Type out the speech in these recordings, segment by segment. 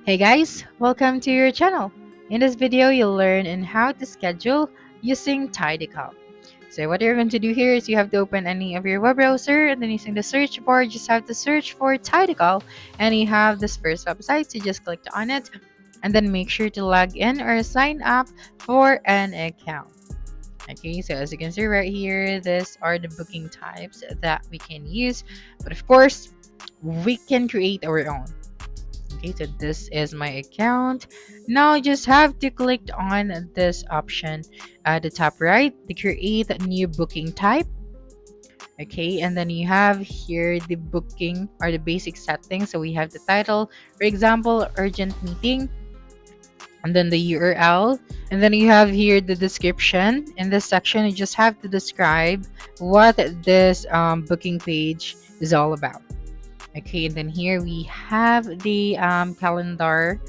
Hey guys, welcome to your channel. In this video, you'll learn in how to schedule using Tidycal. So what you're going to do here is you have to open any of your web browser and then using the search bar, you just have to search for Tidycal and you have this first website, so just click on it and then make sure to log in or sign up for an account. Okay, so as you can see right here, these are the booking types that we can use, but of course, we can create our own. Okay, so this is my account. Now you just have to click on this option at the top right to create a new booking type. Okay, and then you have here the booking or the basic settings. So we have the title, for example, urgent meeting, and then the URL, and then you have here the description. In this section, you just have to describe what this booking page is all about. Okay, and then here we have the calendar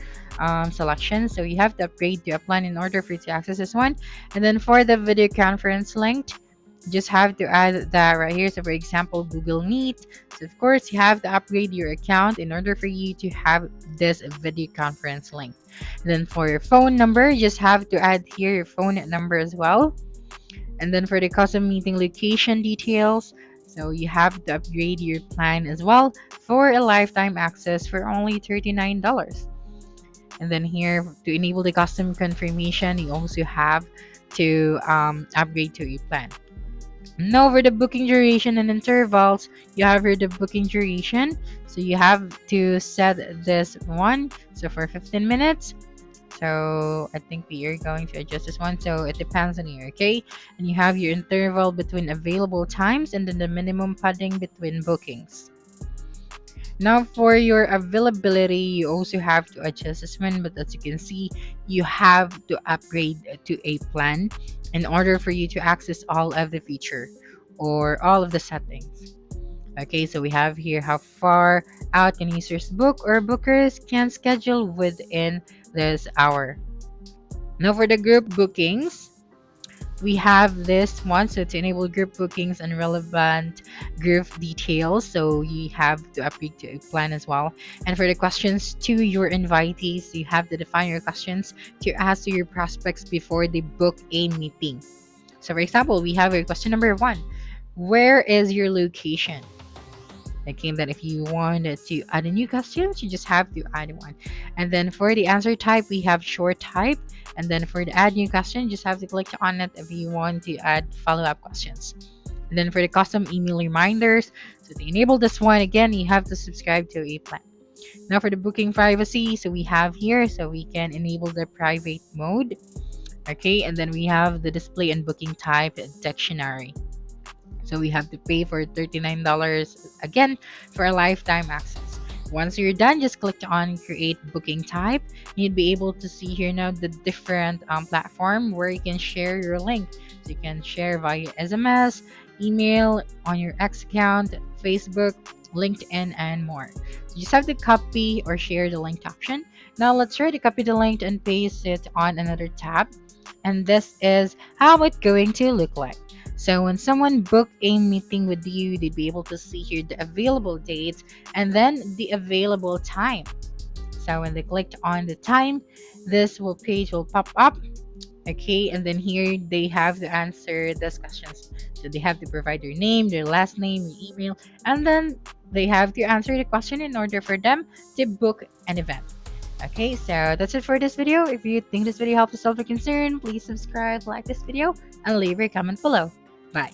selection. So you have to upgrade to a plan in order for you to access this one. And then for the video conference link, you just have to add that right here. So for example, Google Meet. So of course, you have to upgrade your account in order for you to have this video conference link. And then for your phone number, you just have to add here your phone number as well. And then for the custom meeting location details, so you have to upgrade your plan as well for a lifetime access for only $39. And then here to enable the custom confirmation, you also have to upgrade to a plan. Now for the booking duration and intervals, you have here the booking duration. So you have to set this one. So for 15 minutes. So I think we are going to adjust this one. So it depends on you, okay? And you have your interval between available times and then the minimum padding between bookings. Now for your availability, you also have to adjust this one, but as you can see, you have to upgrade to a plan in order for you to access all of the feature or all of the settings. Okay, so we have here how far out can users book or bookers can schedule within this hour. Now for the group bookings, we have this one. So to enable group bookings and relevant group details, so you have to upgrade to a plan as well. And for the questions to your invitees, you have to define your questions to ask to your prospects before they book a meeting. So for example, we have a question number 1. Where is your location? Okay, then if you want to add a new question, you just have to add one. And then for the answer type, we have short type. And then for the add new question, you just have to click on it if you want to add follow-up questions. And then for the custom email reminders, so to enable this one, again, you have to subscribe to a plan. Now for the booking privacy, so we have here, so we can enable the private mode. Okay, and then we have the display and booking type dictionary. So we have to pay for $39 again for a lifetime access. Once you're done, just click on create booking type. You'd be able to see here now the different platform where you can share your link. So you can share via SMS, email, on your X account, Facebook, LinkedIn, and more. So you just have to copy or share the linked option. Now let's try to copy the link and paste it on another tab. And this is how it's going to look like. So when someone book a meeting with you, they'd be able to see here the available dates and then the available time. So when they clicked on the time, this page will pop up. Okay, and then here they have to answer these questions. So they have to provide their name, their last name, their email, and then they have to answer the question in order for them to book an event. Okay, so that's it for this video. If you think this video helped to solve your concern, please subscribe, like this video, and leave your comment below. Bye.